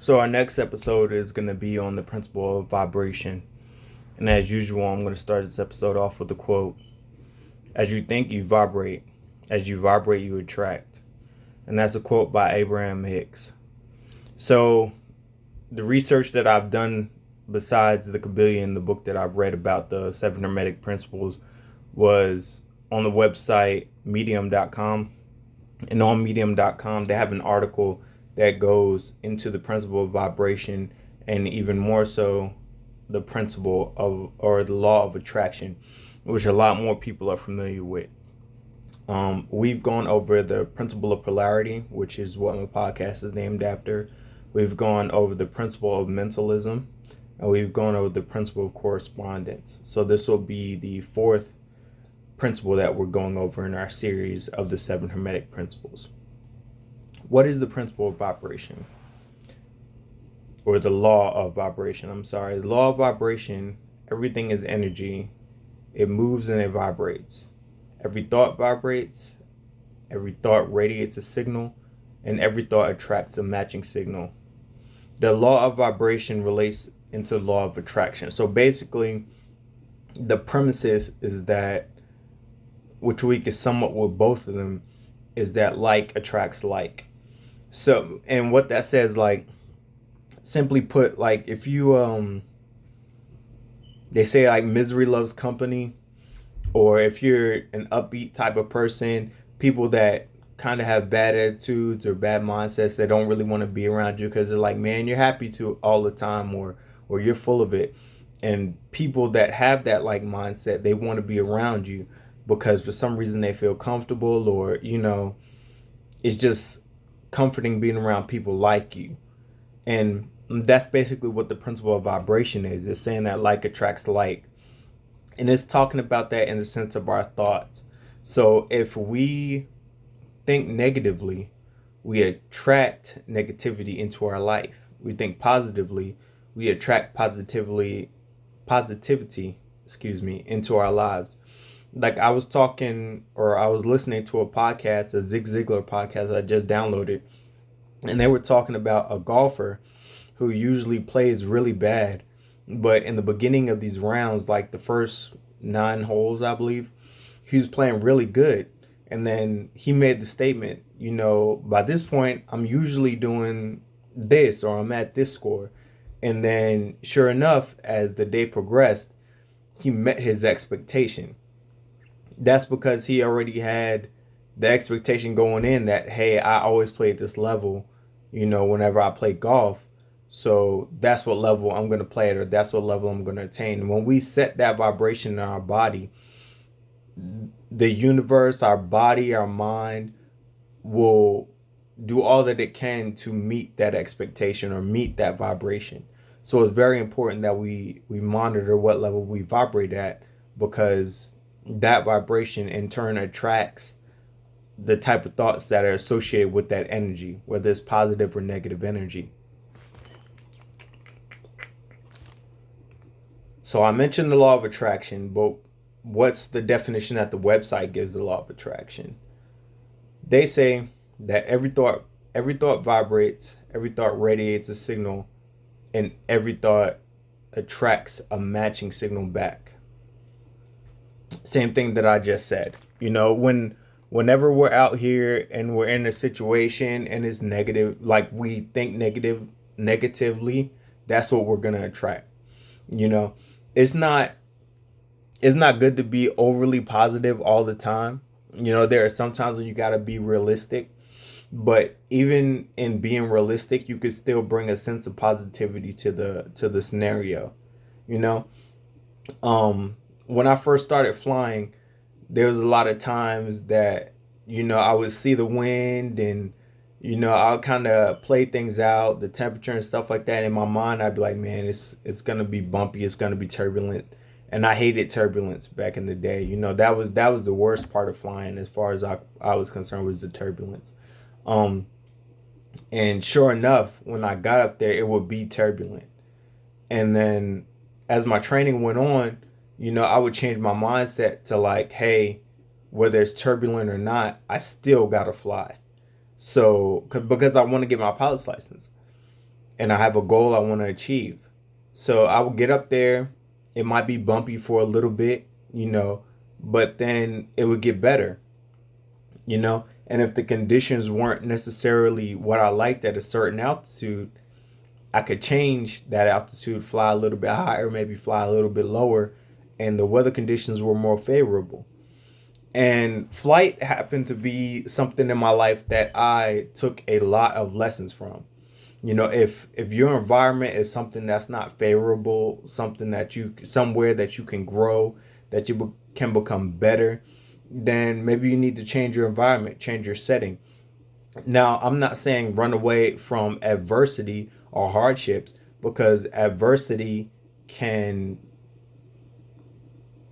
So our next episode is going to be on the principle of vibration. And as usual, I'm going to start this episode off with a quote. As you think, you vibrate. As you vibrate, you attract. And that's a quote by Abraham Hicks. So the research that I've done besides the Kabbalion, the book that I've read about the seven hermetic principles, was on the website medium.com. And on medium.com, they have an article that goes into the principle of vibration and even more so the principle of or the law of attraction, which a lot more people are familiar with. We've gone over the principle of polarity, which is what my podcast is named after. We've gone over the principle of mentalism, and we've gone over the principle of correspondence. So this will be the fourth principle that we're going over in our series of the seven hermetic principles. What is the principle of vibration? Or the law of vibration, I'm sorry. The law of vibration, everything is energy. It moves and it vibrates. Every thought vibrates, every thought radiates a signal, and every thought attracts a matching signal. The law of vibration relates into the law of attraction. So basically, the premises is that, which we can sum up with both of them, is that like attracts like. So, and what that says, like, simply put, like, if you, they say, like, misery loves company, or if you're an upbeat type of person, people that kind of have bad attitudes or bad mindsets, they don't really want to be around you because they're like, man, you're happy to all the time, or you're full of it. And people that have that like mindset, they want to be around you because for some reason they feel comfortable, or it's just comforting being around people like you. And that's basically what the principle of vibration is. It's saying that like attracts like. And it's talking about that in the sense of our thoughts. So if we think negatively, we attract negativity into our life. We think positively, we attract positivity, into our lives. Like I was listening to a podcast, a Zig Ziglar podcast I just downloaded, and they were talking about a golfer who usually plays really bad, but in the beginning of these rounds, like the first 9 holes, I believe, he was playing really good. And then he made the statement, by this point, I'm usually doing this, or I'm at this score. And then, sure enough, as the day progressed, he met his expectation. That's because he already had the expectation going in that, hey, I always play at this level, whenever I play golf. So that's what level I'm going to play at, or that's what level I'm going to attain. When we set that vibration in our body, the universe, our body, our mind will do all that it can to meet that expectation or meet that vibration. So it's very important that we monitor what level we vibrate at, because that vibration in turn attracts the type of thoughts that are associated with that energy, whether it's positive or negative energy. So I mentioned the law of attraction, but what's the definition that the website gives the law of attraction? They say that every thought vibrates, every thought radiates a signal, and every thought attracts a matching signal back. Same thing that I just said. Whenever we're out here and we're in a situation and it's negative, like we think negatively, that's what we're gonna attract. You know, it's not it's not good to be overly positive all the time. There are some times when you gotta be realistic, but even in being realistic, you could still bring a sense of positivity to the scenario. You know, when I first started flying, there was a lot of times that I would see the wind, and I'll kind of play things out, the temperature and stuff like that. In my mind, I'd be like, man, it's gonna be bumpy, it's gonna be turbulent, and I hated turbulence back in the day. That was the worst part of flying, as far as I was concerned, was the turbulence. Um, and sure enough, when I got up there, it would be turbulent. And then as my training went on, I would change my mindset to like, hey, whether it's turbulent or not, I still gotta fly. So, because I want to get my pilot's license. and I have a goal I want to achieve. So I will get up there. It might be bumpy for a little bit, but then it would get better, And if the conditions weren't necessarily what I liked at a certain altitude, I could change that altitude, fly a little bit higher, maybe fly a little bit lower, and the weather conditions were more favorable. And flight happened to be something in my life that I took a lot of lessons from. If your environment is something that's not favorable, somewhere that you can grow, that you can become better, then maybe you need to change your environment, change your setting. Now, I'm not saying run away from adversity or hardships, because adversity can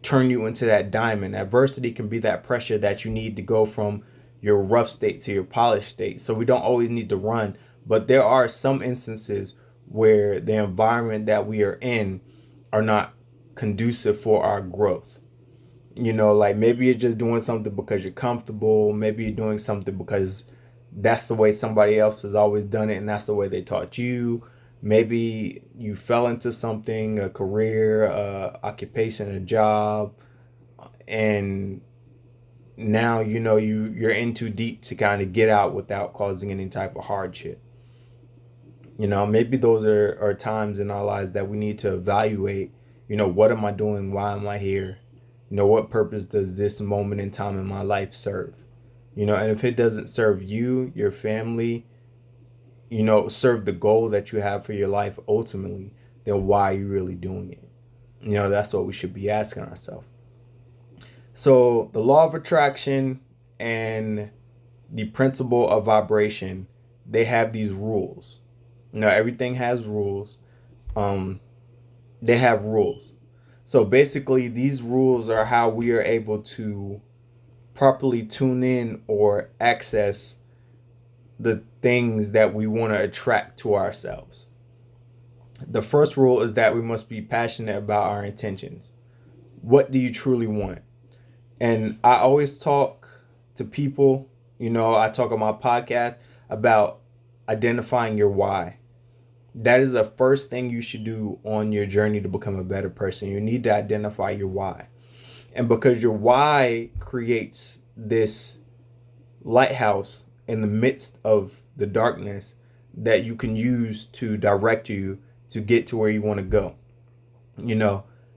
turn you into that diamond. Adversity can be that pressure that you need to go from your rough state to your polished state. So we don't always need to run, but there are some instances where the environment that we are in are not conducive for our growth. Like maybe you're just doing something because you're comfortable. Maybe you're doing something because that's the way somebody else has always done it and that's the way they taught you. Maybe you fell into something, a career, occupation, a job, and now you're in too deep to kind of get out without causing any type of hardship. Maybe those are times in our lives that we need to evaluate, what am I doing? Why am I here? What purpose does this moment in time in my life serve? And if it doesn't serve you, your family, serve the goal that you have for your life ultimately, then why are you really doing it? That's what we should be asking ourselves. So the law of attraction and the principle of vibration, they have these rules. Everything has rules. They have rules. So basically, these rules are how we are able to properly tune in or access the things that we want to attract to ourselves. The first rule is that we must be passionate about our intentions. What do you truly want? And I always talk to people, I talk on my podcast about identifying your why. That is the first thing you should do on your journey to become a better person. You need to identify your why. And because your why creates this lighthouse in the midst of the darkness that you can use to direct you to get to where you want to go.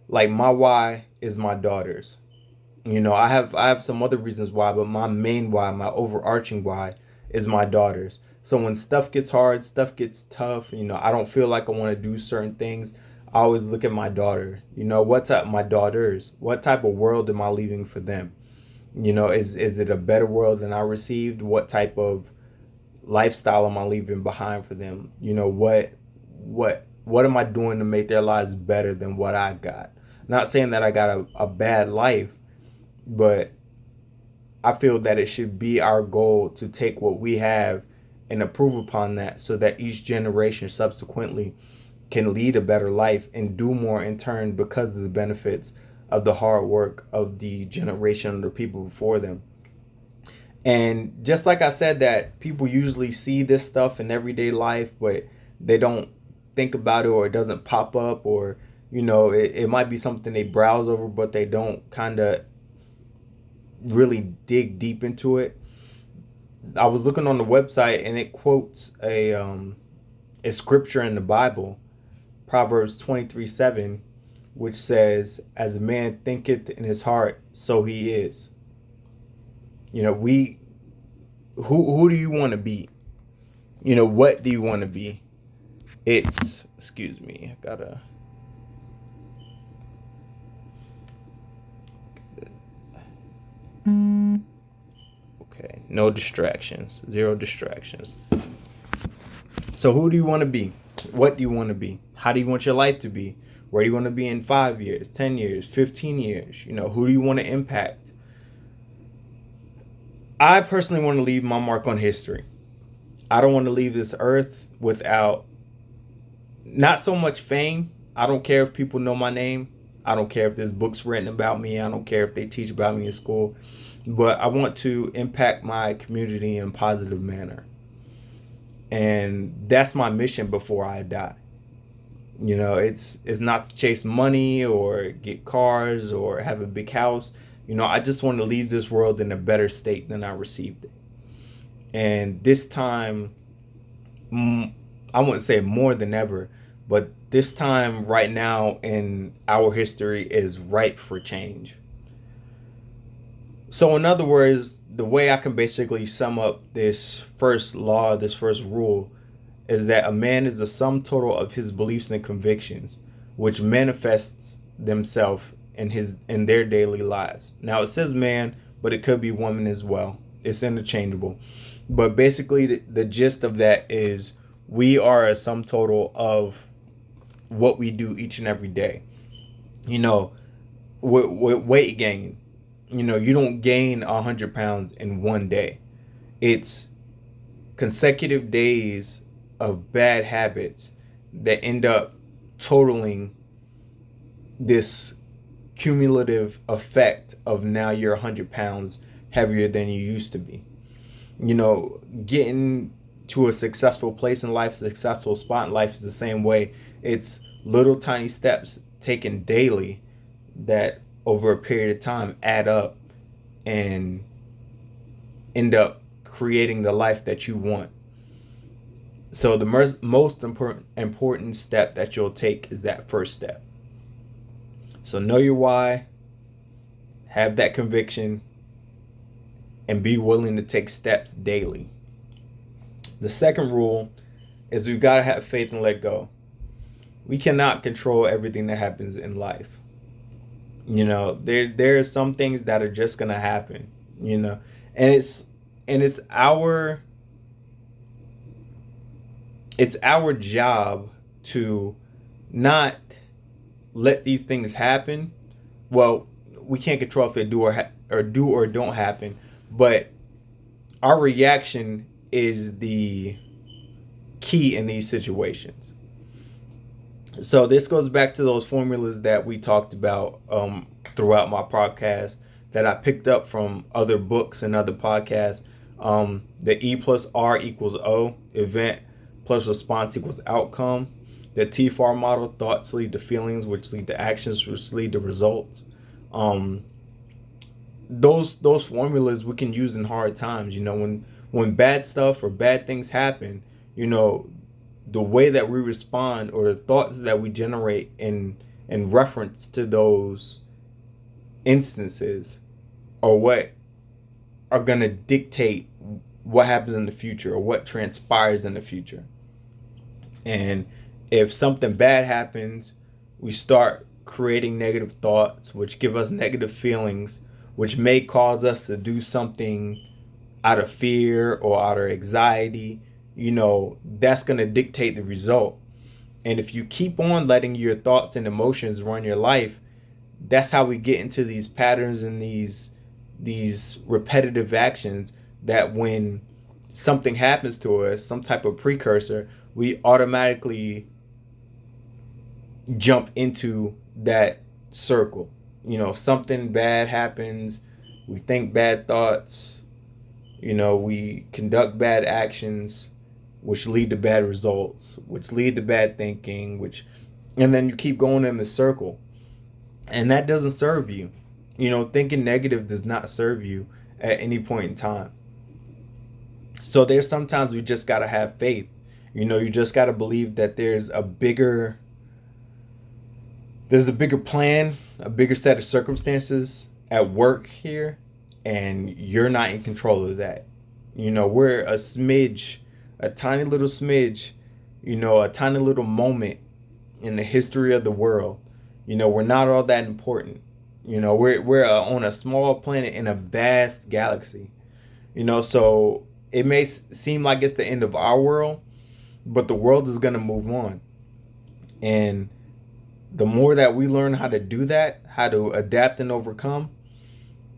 Like my why is my daughters. I have some other reasons why, but my main why, my overarching why is my daughters. So when stuff gets hard, stuff gets tough, I don't feel like I want to do certain things, I always look at my daughter. My daughters, what type of world am I leaving for them? Is it a better world than I received? What type of lifestyle am I leaving behind for them? What am I doing to make their lives better than what I got? Not saying that I got a bad life, but I feel that it should be our goal to take what we have and improve upon that so that each generation subsequently can lead a better life and do more in turn because of the benefits of the hard work of the generation of the people before them. And just like I said, that people usually see this stuff in everyday life, but they don't think about it, or it doesn't pop up, or it might be something they browse over, but they don't kind of really dig deep into it. I was looking on the website and it quotes a scripture in the Bible, Proverbs 23:7, which says, "As a man thinketh in his heart, so he is." Who do you want to be? What do you want to be? Excuse me, I gotta. Okay, no distractions, zero distractions. So who do you want to be? What do you want to be? How do you want your life to be? Where do you want to be in 5 years, 10 years, 15 years? Who do you want to impact? I personally want to leave my mark on history. I don't want to leave this earth without not so much fame. I don't care if people know my name. I don't care if there's books written about me. I don't care if they teach about me in school. But I want to impact my community in a positive manner. And that's my mission before I die. It's not to chase money or get cars or have a big house. I just want to leave this world in a better state than I received it. And this time, I wouldn't say more than ever, but this time right now in our history is ripe for change. So, in other words, the way I can basically sum up this first law, this first rule, is that a man is the sum total of his beliefs and convictions, which manifests themselves in their daily lives. Now it says man, but it could be woman as well. It's interchangeable. But basically the gist of that is we are a sum total of what we do each and every day. With weight gain, you don't gain 100 pounds in one day. It's consecutive days of bad habits that end up totaling this cumulative effect of now you're 100 pounds heavier than you used to be. Getting to a successful place in life, successful spot in life is the same way. It's little tiny steps taken daily that over a period of time add up and end up creating the life that you want. So the most important step that you'll take is that first step. So know your why, have that conviction, and be willing to take steps daily. The second rule is we've got to have faith and let go. We cannot control everything that happens in life. There are some things that are just gonna happen. And it's our job to not let these things happen. Well, we can't control if they do or don't happen, but our reaction is the key in these situations. So this goes back to those formulas that we talked about throughout my podcast that I picked up from other books and other podcasts. The E plus R equals O, event plus response equals outcome. The TFAR model, thoughts lead to feelings, which lead to actions, which lead to results. Those formulas we can use in hard times. When bad stuff or bad things happen, the way that we respond or the thoughts that we generate in reference to those instances are what are going to dictate what happens in the future or what transpires in the future. And if something bad happens, we start creating negative thoughts, which give us negative feelings, which may cause us to do something out of fear or out of anxiety. That's going to dictate the result. And if you keep on letting your thoughts and emotions run your life, that's how we get into these patterns and these repetitive actions that when something happens to us, some type of precursor, we automatically jump into that circle. Something bad happens, we think bad thoughts, we conduct bad actions, which lead to bad results, which lead to bad thinking, and then you keep going in the circle. And that doesn't serve you. Thinking negative does not serve you at any point in time. So there's sometimes we just got to have faith. You just got to believe that there's a bigger plan, a bigger set of circumstances at work here, and you're not in control of that. We're a smidge, a tiny little smidge, a tiny little moment in the history of the world. We're not all that important. We're on a small planet in a vast galaxy. So it may seem like it's the end of our world, but the world is going to move on. And the more that we learn how to do that, how to adapt and overcome,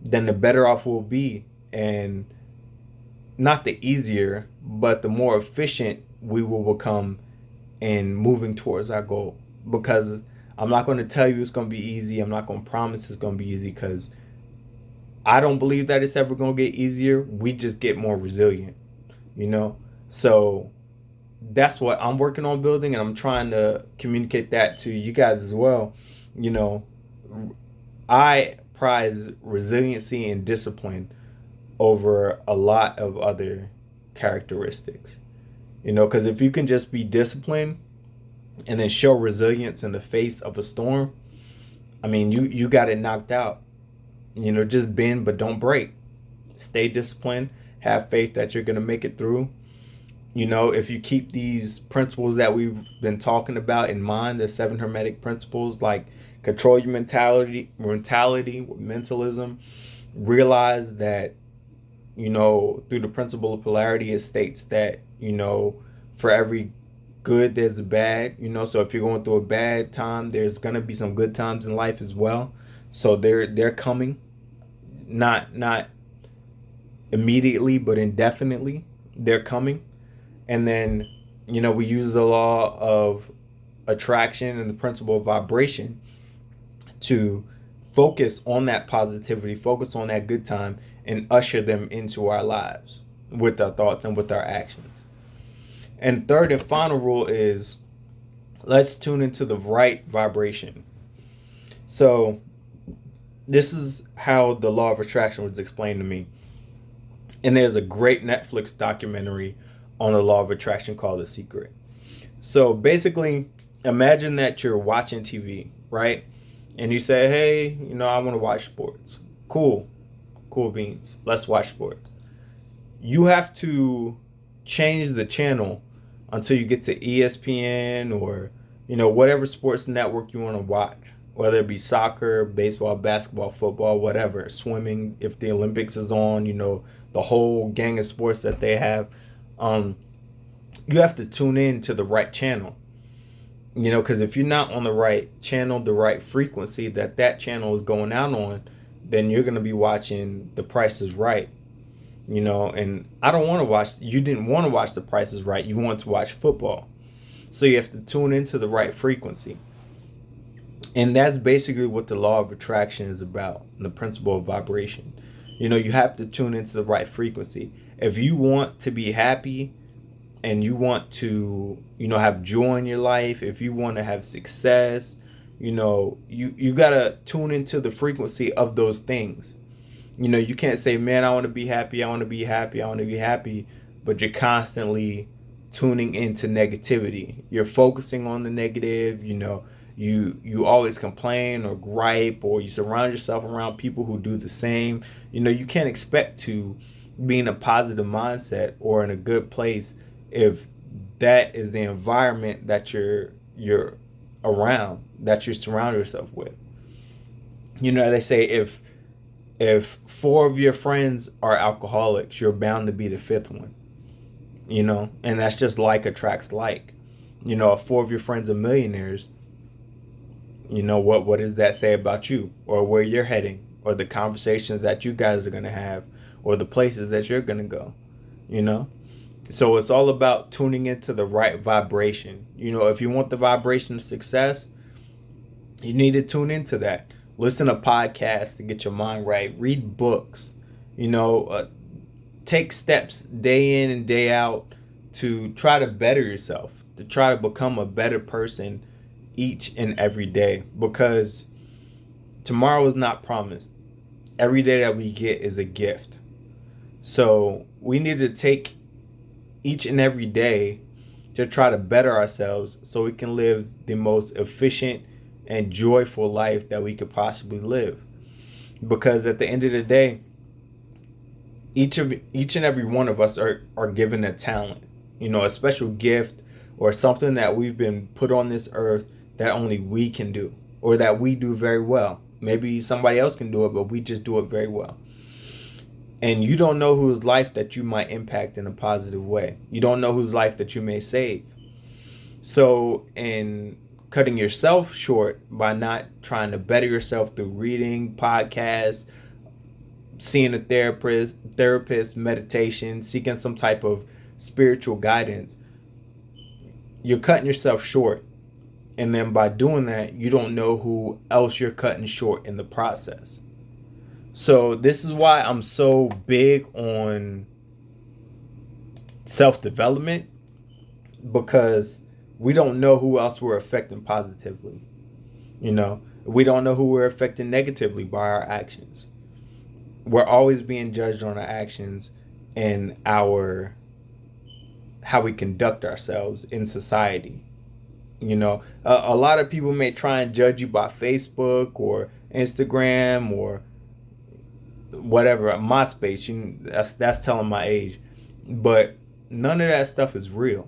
then the better off we'll be. And not the easier, but the more efficient we will become in moving towards our goal. Because I'm not going to tell you it's going to be easy. I'm not going to promise it's going to be easy, because I don't believe that it's ever going to get easier. We just get more resilient, So that's what I'm working on building, and I'm trying to communicate that to you guys as well. You know, I prize resiliency and discipline over a lot of other characteristics. Because if you can just be disciplined and then show resilience in the face of a storm, I mean, you got it knocked out. Just bend but don't break. Stay disciplined. Have faith that you're gonna make it through. If you keep these principles that we've been talking about in mind, the 7 Hermetic principles, like control your mentalism, realize that, through the principle of polarity, it states that, for every good, there's a bad, so if you're going through a bad time, there's going to be some good times in life as well. So they're coming, not immediately, but indefinitely. They're coming. And then, we use the law of attraction and the principle of vibration to focus on that positivity, focus on that good time, and usher them into our lives with our thoughts and with our actions. And third and final rule is, let's tune into the right vibration. So this is how the law of attraction was explained to me. And there's a great Netflix documentary on the law of attraction called The Secret. So basically, imagine that you're watching TV, right? And you say, hey, I want to watch sports. Cool beans. Let's watch sports. You have to change the channel until you get to ESPN or, whatever sports network you want to watch, whether it be soccer, baseball, basketball, football, whatever, swimming, if the Olympics is on, the whole gang of sports that they have. You have to tune in to the right channel, because if you're not on the right channel, the right frequency that channel is going out on, then you're going to be watching The Price is Right. And you didn't want to watch The Price is Right. You want to watch football. So you have to tune into the right frequency. And that's basically what the law of attraction is about, the principle of vibration. You have to tune into the right frequency. If you want to be happy and you want to, have joy in your life, if you want to have success, you got to tune into the frequency of those things. You can't say, man, I want to be happy, I want to be happy, I want to be happy, but you're constantly tuning into negativity. You're focusing on the negative, you always complain or gripe, or you surround yourself around people who do the same. You can't expect to be in a positive mindset or in a good place if that is the environment that you're around, that you surround yourself with. They say if 4 of your friends are alcoholics, you're bound to be the 5th one. And that's just like attracts like. If 4 of your friends are millionaires, what does that say about you, or where you're heading, or the conversations that you guys are going to have, or the places that you're going to go? So it's all about tuning into the right vibration. If you want the vibration of success, you need to tune into that. Listen to podcasts to get your mind right. Read books. Take steps day in and day out to try to better yourself, to try to become a better person each and every day, because tomorrow is not promised. Every day that we get is a gift. So we need to take each and every day to try to better ourselves so we can live the most efficient and joyful life that we could possibly live. Because at the end of the day, each and every one of us are given a talent, a special gift, or something that we've been put on this earth that only we can do, or that we do very well. Maybe somebody else can do it, but we just do it very well. And you don't know whose life that you might impact in a positive way. You don't know whose life that you may save. So in cutting yourself short by not trying to better yourself through reading, podcasts, seeing a therapist, meditation, seeking some type of spiritual guidance, you're cutting yourself short. And then by doing that, you don't know who else you're cutting short in the process. So this is why I'm so big on self-development, because we don't know who else we're affecting positively. You know, we don't know who we're affecting negatively by our actions. We're always being judged on our actions and our how we conduct ourselves in society. You know, a lot of people may try and judge you by Facebook or Instagram or whatever, MySpace. That's telling my age, but none of that stuff is real.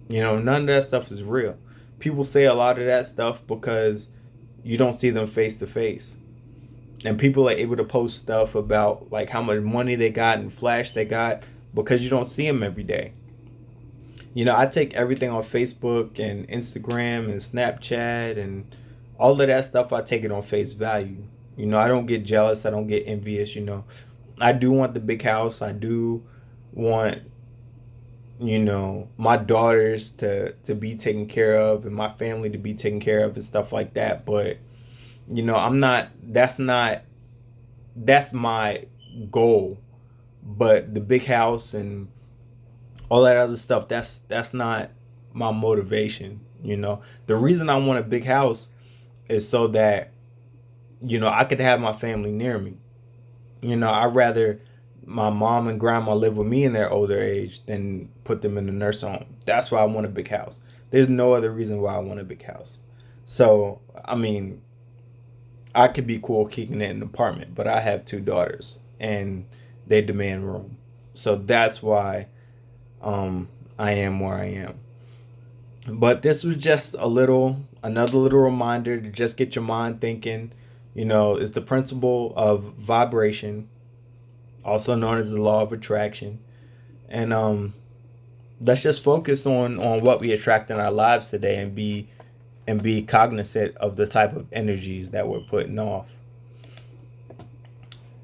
You know, none of that stuff is real. People say a lot of that stuff because you don't see them face to face. And people are able to post stuff about like how much money they got and flash they got because you don't see them every day. You know, I take everything on Facebook and Instagram and Snapchat and all of that stuff, I take it on face value. You know, I don't get jealous, I don't get envious, you know. I do want the big house. I do want, you know, my daughters to be taken care of and my family to be taken care of and stuff like that, but you know, I'm not that's my goal. But the big house and all that other stuff, that's not my motivation. You know, the reason I want a big house is so that, you know, I could have my family near me. You know, I'd rather my mom and grandma live with me in their older age than put them in the nursing home. That's why I want a big house. There's no other reason why I want a big house. So I mean, I could be cool keeping it in an apartment, but I have two daughters and they demand room. So that's why I am where I am. But this was just another little reminder to just get your mind thinking. You know, it's the principle of vibration, also known as the law of attraction. And let's just focus on what we attract in our lives today and be cognizant of the type of energies that we're putting off.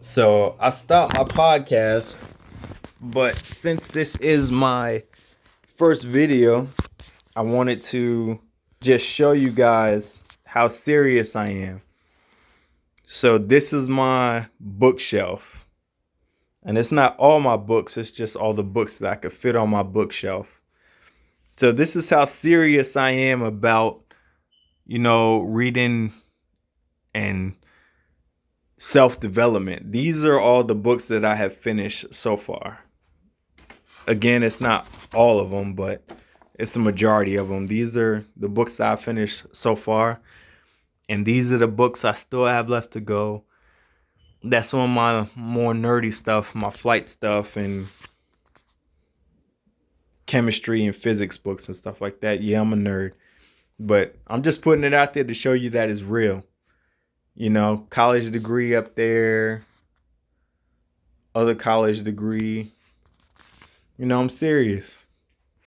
So I stopped my podcast, but since this is my first video, I wanted to just show you guys how serious I am. So this is my bookshelf. And it's not all my books, it's just all the books that I could fit on my bookshelf. So this is how serious I am about, you know, reading and self-development. These are all the books that I have finished so far. Again, it's not all of them, but it's a majority of them. These are the books that I finished so far. And these are the books I still have left to go. That's some of my more nerdy stuff, my flight stuff and chemistry and physics books and stuff like that. Yeah, I'm a nerd. But I'm just putting it out there to show you that it's real. You know, college degree up there, other college degree. You know, I'm serious.